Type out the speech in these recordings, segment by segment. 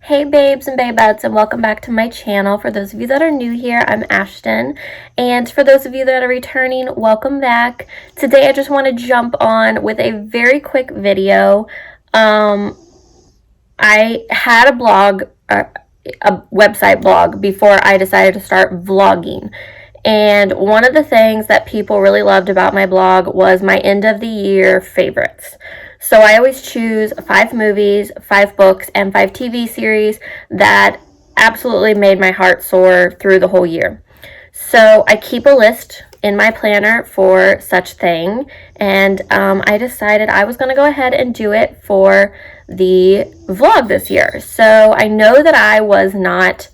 Hey babes and babettes, and welcome back to my channel. For those of you that are new here, I'm Ashton, and for those of you that are returning, welcome back. Today I just want to jump on with a very quick video. I had a blog, a website blog, before I decided to start vlogging. And one of the things that people really loved about my blog was my end of the year favorites. So I always choose 5 movies, 5 books, and 5 TV series that absolutely made my heart soar through the whole year. So I keep a list in my planner for such thing, and I decided I was going to go ahead and do it for the vlog this year. So I know that I was not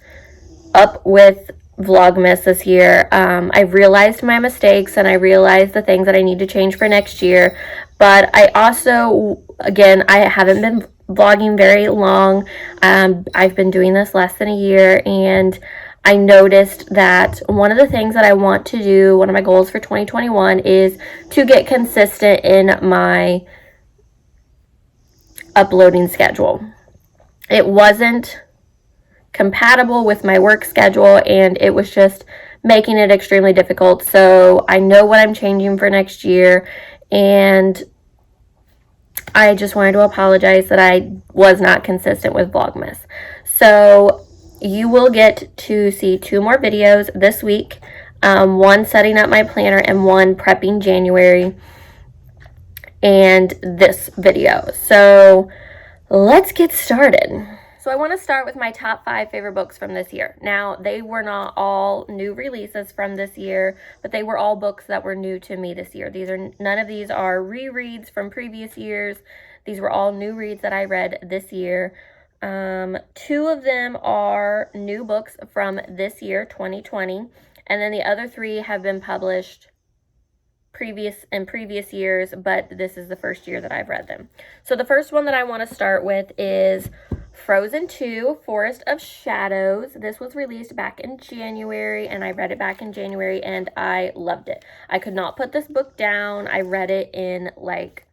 up with Vlogmas this year. I realized my mistakes and I realized the things that I need to change for next year. But I also, again, I haven't been vlogging very long. I've been doing this less than a year, and I noticed that one of the things that I want to do, one of my goals for 2021, is to get consistent in my uploading schedule. It wasn't compatible with my work schedule, and it was just making it extremely difficult. So I know what I'm changing for next year, and I just wanted to apologize that I was not consistent with Vlogmas. So you will get to see 2 more videos this week, one setting up my planner and one prepping January, and this video. So let's get started. So I want to start with my top 5 favorite books from this year. Now, they were not all new releases from this year, but they were all books that were new to me this year. None of these are rereads from previous years. These were all new reads that I read this year. 2 of them are new books from this year, 2020, and then the other 3 have been published in previous years, but this is the first year that I've read them. So the first one that I want to start with is Frozen 2, Forest of Shadows. This was released back in January, and I read it back in January, and I loved it. I could not put this book down. I read it in like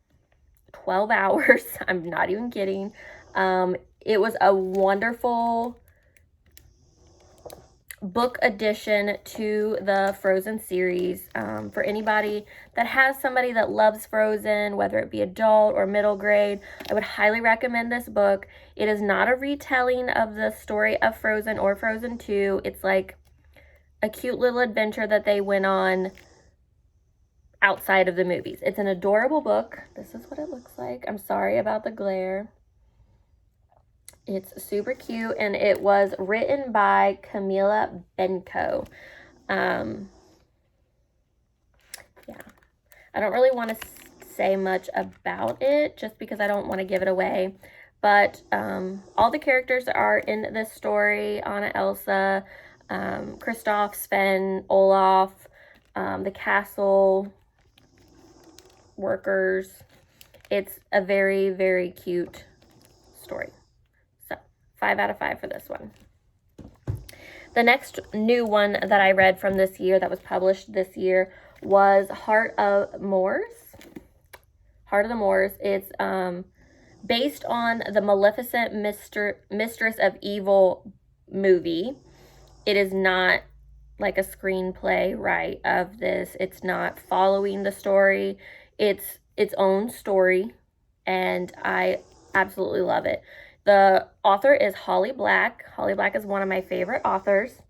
12 hours. I'm not even kidding. It was a wonderful book addition to the Frozen series. For anybody that has somebody that loves Frozen, whether it be adult or middle grade, I would highly recommend this book. It is not a retelling of the story of Frozen or Frozen 2. It's like a cute little adventure that they went on outside of the movies. It's an adorable book. This is what it looks like. I'm sorry about the glare. It's super cute, and it was written by Camila Benko. Yeah. I don't really want to say much about it just because I don't want to give it away. But all the characters are in this story. Anna, Elsa, Kristoff, Sven, Olaf, the castle workers. It's a very, very cute story. 5 out of 5 for this one. The next new one that I read from this year that was published this year was Heart of the Moors. It's based on the Maleficent Mistress of Evil movie. It is not like a screenplay, right, of this. It's not following the story. It's its own story, and I absolutely love it. The author is Holly Black. Holly Black is one of my favorite authors.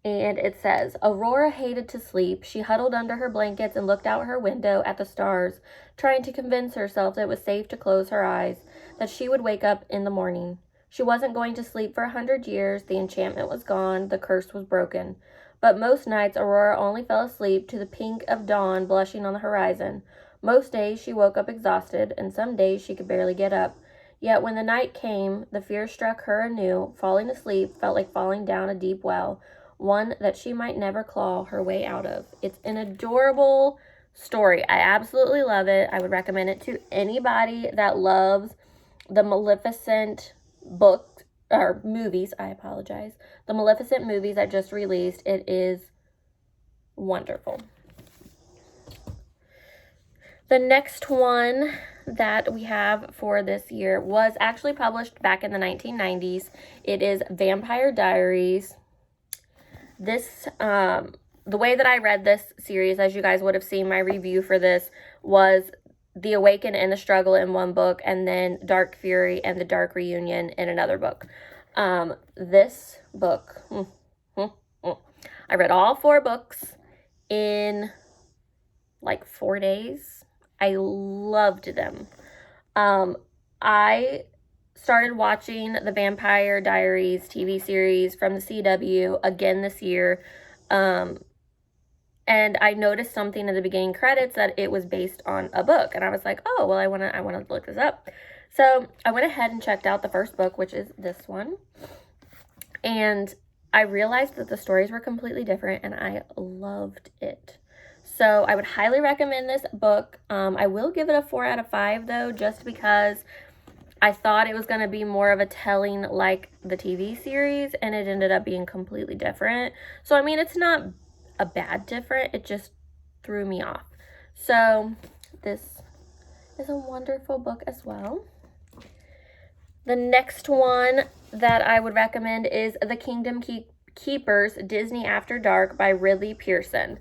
And it says, Aurora hated to sleep. She huddled under her blankets and looked out her window at the stars, trying to convince herself that it was safe to close her eyes, that she would wake up in the morning. She wasn't going to sleep for 100 years. The enchantment was gone. The curse was broken. But most nights, Aurora only fell asleep to the pink of dawn blushing on the horizon. Most days, she woke up exhausted, and some days she could barely get up. Yet when the night came, the fear struck her anew. Falling asleep felt like falling down a deep well, one that she might never claw her way out of. It's an adorable story. I absolutely love it. I would recommend it to anybody that loves the Maleficent book, or movies, I apologize. The Maleficent movies that just released. It is wonderful. The next one that we have for this year was actually published back in the 1990s. It is Vampire Diaries. This, the way that I read this series, as you guys would have seen my review for this, was The Awaken and the Struggle in one book, and then Dark Fury and the Dark Reunion in another book. This book, I read all 4 books in like 4 days. I loved them. I started watching the Vampire Diaries TV series from the CW again this year. And I noticed something in the beginning credits that it was based on a book. And I was like, oh, well, I want to look this up. So I went ahead and checked out the first book, which is this one. And I realized that the stories were completely different, and I loved it. So I would highly recommend this book. I will give it a 4 out of 5, though, just because I thought it was going to be more of a telling like the TV series, and it ended up being completely different. So, I mean, it's not a bad different. It just threw me off. So, this is a wonderful book as well. The next one that I would recommend is The Kingdom Keepers, Disney After Dark by Ridley Pearson.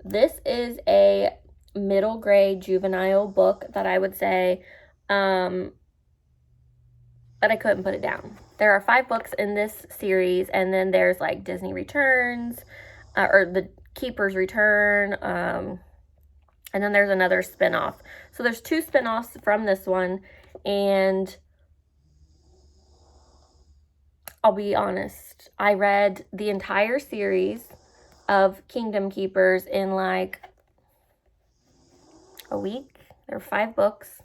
This is a middle grade juvenile book that I would say, but I couldn't put it down. There are 5 books in this series, and then there's like Disney Returns, or The Keepers Return, and then there's another spinoff. So there's 2 spinoffs from this one, and I'll be honest, I read the entire series of Kingdom Keepers in like a week. There are 5 books.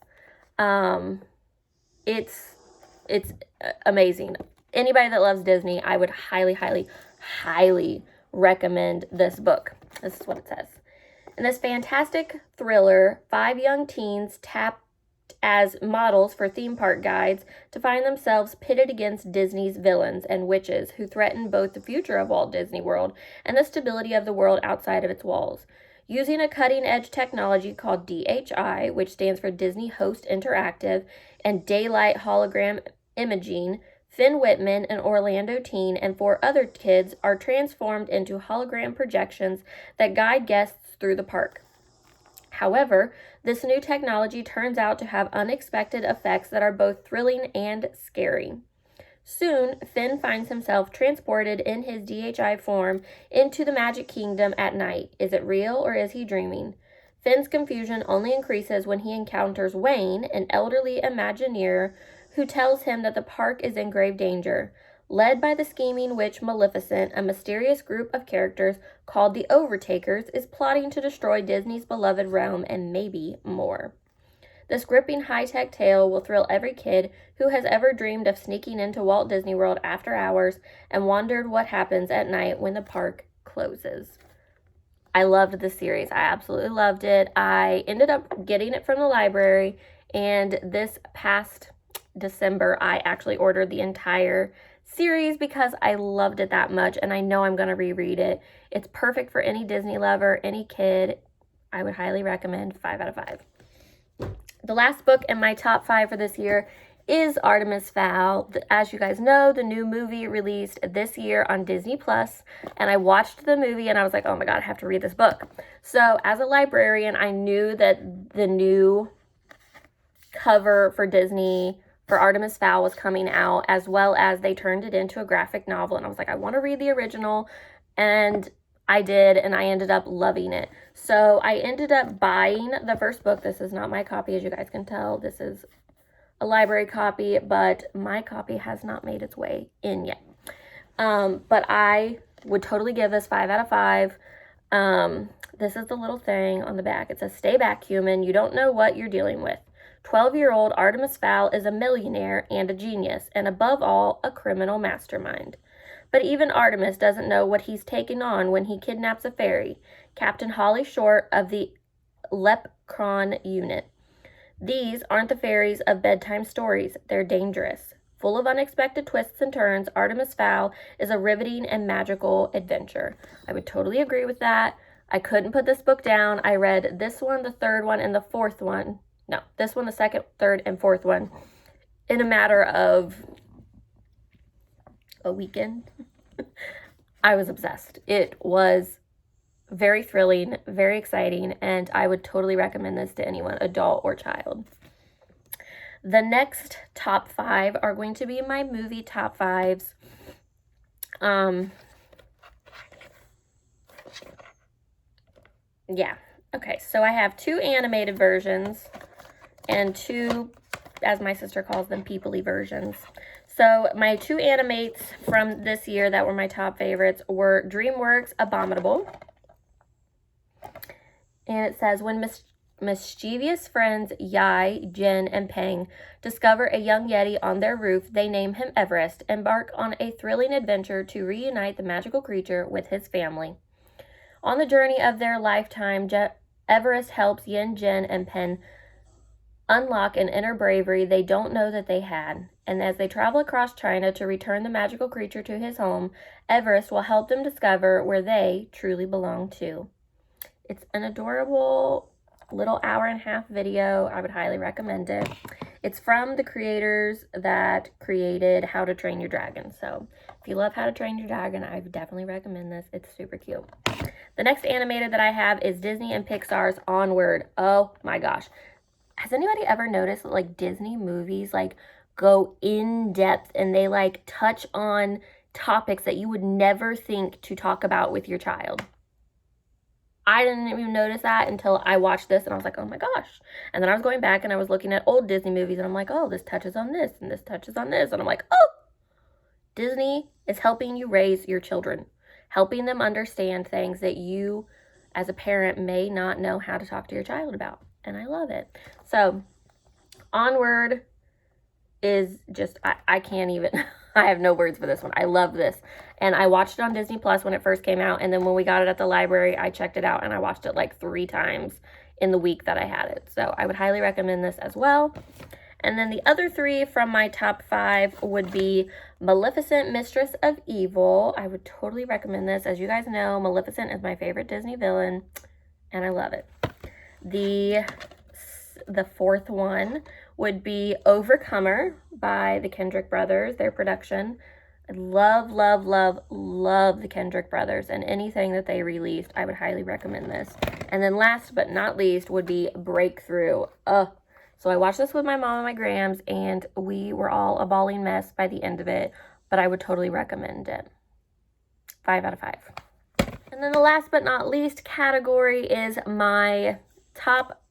It's amazing. Anybody that loves Disney, I would highly, highly, highly recommend this book. This is what it says. In this fantastic thriller, 5 young teens tapped as models for theme park guides to find themselves pitted against Disney's villains and witches who threaten both the future of Walt Disney World and the stability of the world outside of its walls. Using a cutting-edge technology called DHI, which stands for Disney Host Interactive, and daylight hologram imaging, Finn Whitman, an Orlando teen, and 4 other kids are transformed into hologram projections that guide guests through the park. However, this new technology turns out to have unexpected effects that are both thrilling and scary. Soon, Finn finds himself transported in his DHI form into the Magic Kingdom at night. Is it real or is he dreaming? Finn's confusion only increases when he encounters Wayne, an elderly Imagineer, who tells him that the park is in grave danger. Led by the scheming witch Maleficent, a mysterious group of characters called the Overtakers is plotting to destroy Disney's beloved realm and maybe more. This gripping high-tech tale will thrill every kid who has ever dreamed of sneaking into Walt Disney World after hours and wondered what happens at night when the park closes. I loved this series. I absolutely loved it. I ended up getting it from the library, and this past December, I actually ordered the entire series because I loved it that much, and I know I'm going to reread it. It's perfect for any Disney lover, any kid. I would highly recommend. 5 out of 5. The last book in my top 5 for this year is Artemis Fowl. As you guys know, the new movie released this year on Disney Plus, and I watched the movie and I was like, oh my god, I have to read this book. So as a librarian, I knew that the new cover for Disney for Artemis Fowl was coming out, as well as they turned it into a graphic novel, and I was like, I want to read the original, and I did, and I ended up loving it. So I ended up buying the first book. This is not my copy, as you guys can tell. This is a library copy, but my copy has not made its way in yet. But I would totally give this 5 out of 5. This is the little thing on the back. It says, stay back, human. You don't know what you're dealing with. 12-year-old Artemis Fowl is a millionaire and a genius, and above all, a criminal mastermind. But even Artemis doesn't know what he's taking on when he kidnaps a fairy, Captain Holly Short of the Lepcron unit. These aren't the fairies of bedtime stories. They're dangerous. Full of unexpected twists and turns, Artemis Fowl is a riveting and magical adventure. I would totally agree with that. I couldn't put this book down. I read this one, the 3rd one, and the 4th one. no, this one, the second, third, and fourth one, in a matter of a weekend. I was obsessed. It was very thrilling, very exciting, and I would totally recommend this to anyone, adult or child. The next top 5 are going to be my movie top 5s. Yeah. Okay, so I have 2 animated versions and 2, as my sister calls them, people-y versions. So my 2 animates from this year that were my top favorites were DreamWorks' Abominable. And it says, when mischievous friends Yai, Jin, and Peng discover a young Yeti on their roof, they name him Everest, embark on a thrilling adventure to reunite the magical creature with his family. On the journey of their lifetime, Everest helps Yin, Jin, and Peng unlock an inner bravery they don't know that they had. And as they travel across China to return the magical creature to his home, Everest will help them discover where they truly belong to. It's an adorable little hour-and-a-half video. I would highly recommend it. It's from the creators that created How to Train Your Dragon. So if you love How to Train Your Dragon, I would definitely recommend this. It's super cute. The next animated that I have is Disney and Pixar's Onward. Oh my gosh. Has anybody ever noticed that like Disney movies like go in depth and they like touch on topics that you would never think to talk about with your child? I didn't even notice that until I watched this and I was like, oh my gosh. And then I was going back and I was looking at old Disney movies and I'm like, oh, this touches on this and this touches on this. And I'm like, oh, Disney is helping you raise your children, helping them understand things that you as a parent may not know how to talk to your child about. And I love it. So Onward is just, I can't even, I have no words for this one. I love this. And I watched it on Disney Plus when it first came out. And then when we got it at the library, I checked it out and I watched it like 3 times in the week that I had it. So I would highly recommend this as well. And then the other 3 from my top 5 would be Maleficent, Mistress of Evil. I would totally recommend this. As you guys know, Maleficent is my favorite Disney villain and I love it. The 4th one would be Overcomer by the Kendrick brothers, their production. I love, love, love, love the Kendrick brothers, and anything that they released, I would highly recommend this. And then last but not least would be Breakthrough. So I watched this with my mom and my grams, and we were all a bawling mess by the end of it, but I would totally recommend it. 5 out of 5. And then the last but not least category is my top,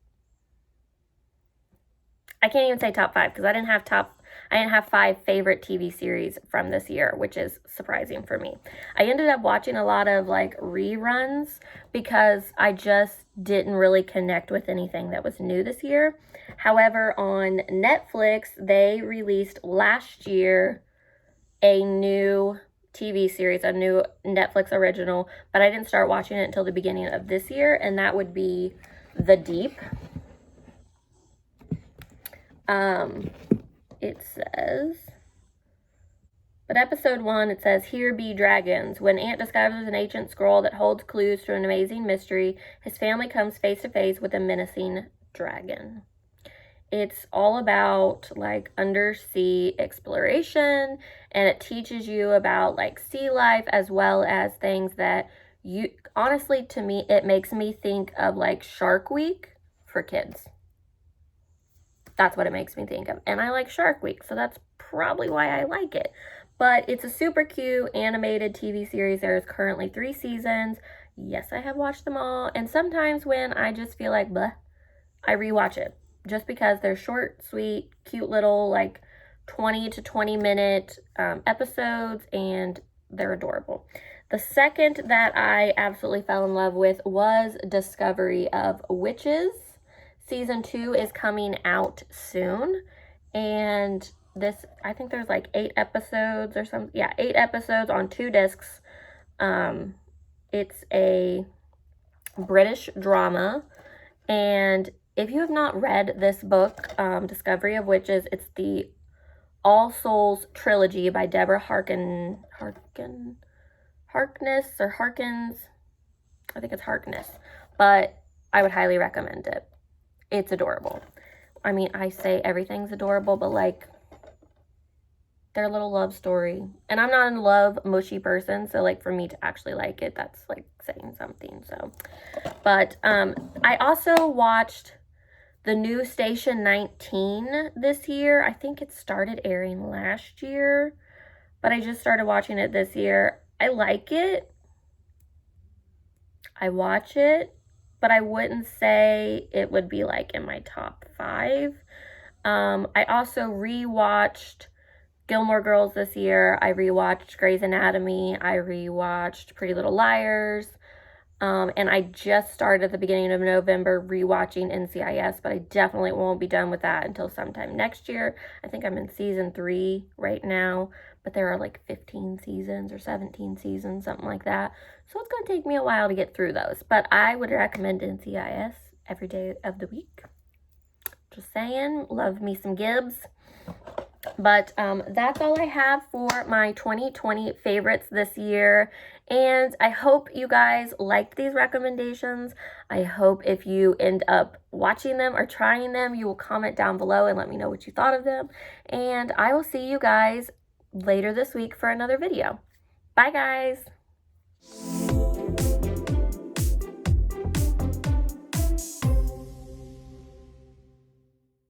I can't even say top 5 because I didn't have 5 favorite TV series from this year, which is surprising for me. I ended up watching a lot of like reruns because I just didn't really connect with anything that was new this year. However, on Netflix, they released last year a new TV series, a new Netflix original, but I didn't start watching it until the beginning of this year, and that would be The Deep. It says, but episode 1, it says, here be dragons. When Ant discovers an ancient scroll that holds clues to an amazing mystery, his family comes face to face with a menacing dragon. It's all about like undersea exploration, and it teaches you about like sea life as well as things that you, honestly, to me, it makes me think of like Shark Week for kids. That's what it makes me think of. And I like Shark Week, so that's probably why I like it. But it's a super cute animated TV series. There's currently 3 seasons. Yes, I have watched them all. And sometimes when I just feel like, bleh, I rewatch it. Just because they're short, sweet, cute little, like 20 to 20 minute episodes, and they're adorable. The second that I absolutely fell in love with was Discovery of Witches. Season 2 is coming out soon, and this, I think there's like 8 episodes or something. Yeah, 8 episodes on 2 discs. It's a British drama, and if you have not read this book, Discovery of Witches, it's the All Souls trilogy by Deborah Harkness, or Harkins. I think it's Harkness, but I would highly recommend it. It's adorable. I mean, I say everything's adorable, but like their little love story. And I'm not a love mushy person, so like for me to actually like it, that's like saying something. So, but I also watched the new Station 19 this year. I think it started airing last year, but I just started watching it this year. I like it. I watch it, but I wouldn't say it would be like in my top 5. I also rewatched Gilmore Girls this year. I rewatched Grey's Anatomy. I rewatched Pretty Little Liars. And I just started at the beginning of November rewatching NCIS, but I definitely won't be done with that until sometime next year. I think I'm in season 3 right now, but there are like 15 seasons or 17 seasons, something like that. So it's going to take me a while to get through those, but I would recommend NCIS every day of the week. Just saying, love me some Gibbs. But that's all I have for my 2020 favorites this year. And I hope you guys liked these recommendations. I hope if you end up watching them or trying them, you will comment down below and let me know what you thought of them. And I will see you guys later this week for another video. Bye, guys.